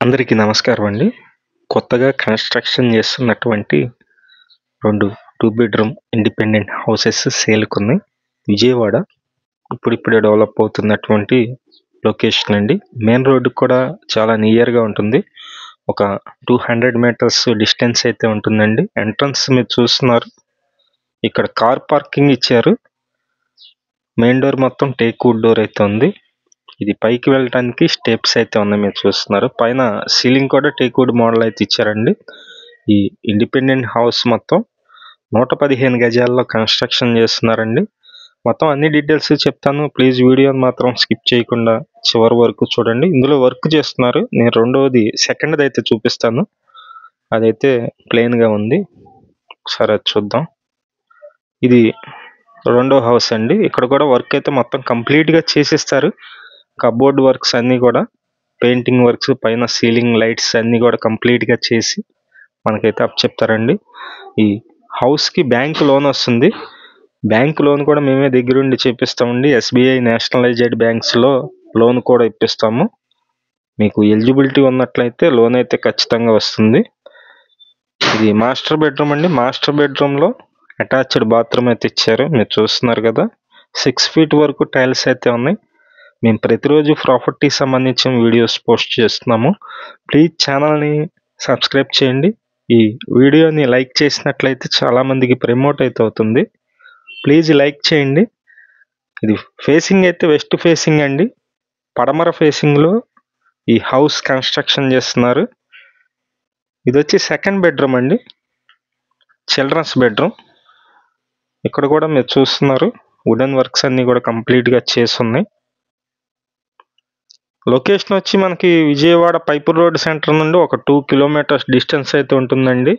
అందరికీ నమస్కారం అండి. కొత్తగా కన్‌స్ట్రక్షన్ చేస్తున్నటువంటి 2 బెడ్‌రూమ్ ఇండిపెండెంట్ హౌసెస్ సేల్‌కున్నాయి. విజయవాడ ఇప్పుడిప్పుడే డెవలప్ అవుతున్నటువంటి లొకేషన్ అండి. మెయిన్ రోడ్డుకి కూడా చాలా నియర్‌గా ఉంటుంది. ఒక 200 మీటర్స్ డిస్టెన్స్ అయితే ఉంటుందండి. ఎంట్రన్స్ మీరు చూస్తున్నారు. ఇక్కడ కార్ పార్కింగ్ ఇచ్చారు. మెయిన్ డోర్ మొత్తం టేక్ వుడ్ డోర్ అయితే ఉంది. ఇది పైకి వెళ్ళటానికి స్టెప్స్ అయితే ఉన్నాయి, మీరు చూస్తున్నారు. పైన సీలింగ్ కూడా టేక్ వుడ్ మోడల్ అయితే ఇచ్చారండి. ఈ ఇండిపెండెంట్ హౌస్ మొత్తం 115 గజాల్లో కన్‌స్ట్రక్షన్ చేస్తున్నారండి. మొత్తం అన్ని డీటెయిల్స్ చెప్తాను. ప్లీజ్ వీడియోని మాత్రం స్కిప్ చేయకుండా చివరి వరకు చూడండి. ఇందులో వర్క్ చేస్తున్నారు. నేను సెకండ్‌ది అయితే చూపిస్తాను. అదైతే ప్లెయిన్‌గా ఉంది. ఒకసారి అది చూద్దాం. ఇది రెండో హౌస్ అండి. ఇక్కడ కూడా వర్క్ అయితే మొత్తం కంప్లీట్‌గా చేసేస్తారు. కబోర్డ్ వర్క్స్ అన్నీ కూడా, పెయింటింగ్ వర్క్స్, పైన సీలింగ్ లైట్స్ అన్నీ కూడా కంప్లీట్‌గా చేసి మనకైతే అప్పచెప్తారండి. ఈ హౌస్‌కి బ్యాంక్ లోన్ వస్తుంది. బ్యాంక్ లోన్ కూడా మేమే దగ్గరుండి చేపిస్తామండి. ఎస్బీఐ, నేషనలైజ్డ్ బ్యాంక్స్‌లో లోన్ కూడా ఇప్పిస్తాము. మీకు ఎలిజిబిలిటీ ఉన్నట్లయితే లోన్ అయితే ఖచ్చితంగా వస్తుంది. ఇది మాస్టర్ బెడ్రూమ్ అండి. మాస్టర్ బెడ్రూమ్‌లో అటాచ్డ్ బాత్రూమ్ అయితే ఇచ్చారు. మీరు చూస్తున్నారు కదా. 6 ఫీట్ వరకు టైల్స్ అయితే ఉన్నాయి. మేము ప్రతిరోజు ప్రాపర్టీ సంబంధించిన వీడియోస్ పోస్ట్ చేస్తున్నాము. ప్లీజ్ ఛానల్ని సబ్స్క్రైబ్ చేయండి. ఈ వీడియోని లైక్ చేసినట్లయితే చాలామందికి ప్రమోట్ అయితే అవుతుంది. ప్లీజ్ లైక్ చేయండి. ఇది ఫేసింగ్ అయితే వెస్ట్ ఫేసింగ్ అండి. పడమర ఫేసింగ్లో ఈ హౌస్ కన్‌స్ట్రక్షన్ చేస్తున్నారు. ఇది వచ్చి సెకండ్ బెడ్రూమ్ అండి, చిల్డ్రన్స్ బెడ్రూమ్. ఇక్కడ కూడా మీరు చూస్తున్నారు, వుడెన్ వర్క్స్ అన్నీ కూడా కంప్లీట్‌గా చేసి ఉన్నాయి. లొకేషన్ వచ్చి మనకి విజయవాడ పైపూర్ రోడ్ సెంటర్ నుండి ఒక 2 కిలోమీటర్స్ డిస్టెన్స్ అయితే ఉంటుందండి.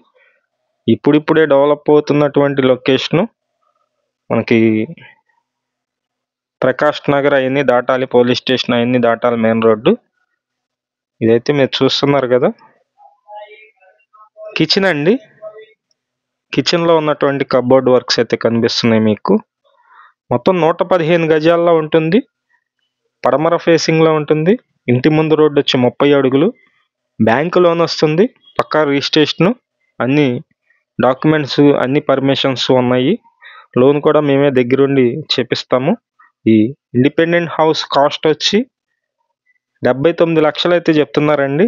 ఇప్పుడిప్పుడే డెవలప్ అవుతున్నటువంటి లొకేషను. మనకి ప్రకాష్ నగర్ అవన్నీ దాటాలి, పోలీస్ స్టేషన్ అవన్నీ దాటాలి, మెయిన్ రోడ్డు. ఇదైతే మీరు చూస్తున్నారు కదా, కిచెన్ అండి. కిచెన్లో ఉన్నటువంటి కబోర్డ్ వర్క్స్ అయితే కనిపిస్తున్నాయి మీకు. మొత్తం 115 గజాల్లో ఉంటుంది. పడమర ఫేసింగ్లో ఉంటుంది. ఇంటి ముందు రోడ్డు వచ్చి 30 అడుగులు. బ్యాంకు లోన్ వస్తుంది. పక్కా రిజిస్ట్రేషను, అన్ని డాక్యుమెంట్స్, అన్ని పర్మిషన్స్ ఉన్నాయి. లోన్ కూడా మేమే దగ్గరుండి చేపిస్తాము. ఈ ఇండిపెండెంట్ హౌస్ కాస్ట్ వచ్చి 79 లక్షలు అయితే చెప్తున్నారండి.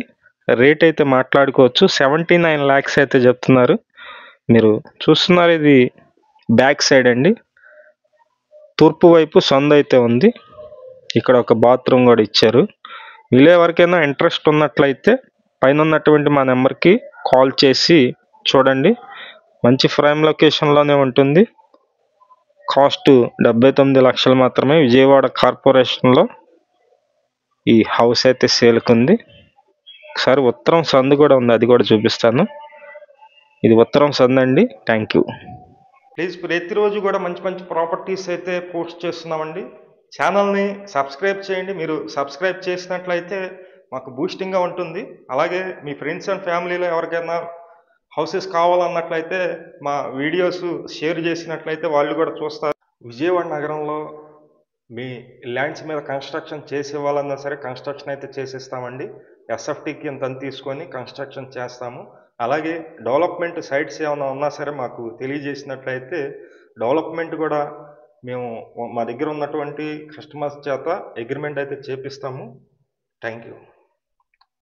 రేట్ అయితే మాట్లాడుకోవచ్చు. 79 lakhs అయితే చెప్తున్నారు. మీరు చూస్తున్నారు, ఇది బ్యాక్ సైడ్ అండి. తూర్పు వైపు సందు అయితే ఉంది. ఇక్కడ ఒక బాత్రూమ్ కూడా ఇచ్చారు. మీలో ఎవరికైనా ఇంట్రెస్ట్ ఉన్నట్లయితే పైన ఉన్నటువంటి మా నెంబర్కి కాల్ చేసి చూడండి. మంచి ప్రైమ్ లొకేషన్లోనే ఉంటుంది. కాస్ట్ 79 లక్షలు మాత్రమే. విజయవాడ కార్పొరేషన్లో ఈ హౌస్ అయితే సేల్కుంది. ఒకసారి ఉత్తరం సందు కూడా ఉంది, అది కూడా చూపిస్తాను. ఇది ఉత్తరం సందు అండి. Thank you. ప్లీజ్ ప్రతిరోజు కూడా మంచి మంచి ప్రాపర్టీస్ అయితే పోస్ట్ చేస్తున్నామండి. ఛానల్ని సబ్స్క్రైబ్ చేయండి. మీరు సబ్స్క్రైబ్ చేసినట్లయితే మాకు బూస్టింగ్గా ఉంటుంది. అలాగే మీ ఫ్రెండ్స్ అండ్ ఫ్యామిలీలో ఎవరికైనా హౌసెస్ కావాలన్నట్లయితే మా వీడియోస్ షేర్ చేసినట్లయితే వాళ్ళు కూడా చూస్తారు. విజయవాడ నగరంలో మీ ల్యాండ్స్ మీద కన్‌స్ట్రక్షన్ చేసేవాళ్ళన్నా సరే కన్‌స్ట్రక్షన్ అయితే చేసిస్తామండి. ఎస్ఎఫ్టీకి ఇంత తీసుకొని కన్‌స్ట్రక్షన్ చేస్తాము. అలాగే డెవలప్మెంట్ సైట్స్ ఏమైనా ఉన్నా సరే మాకు తెలియజేసినట్లయితే డెవలప్మెంట్ కూడా మేము మా దగ్గర ఉన్నటువంటి కస్టమర్స్ చేత అగ్రిమెంట్ అయితే చేపిస్తాము. Thank you.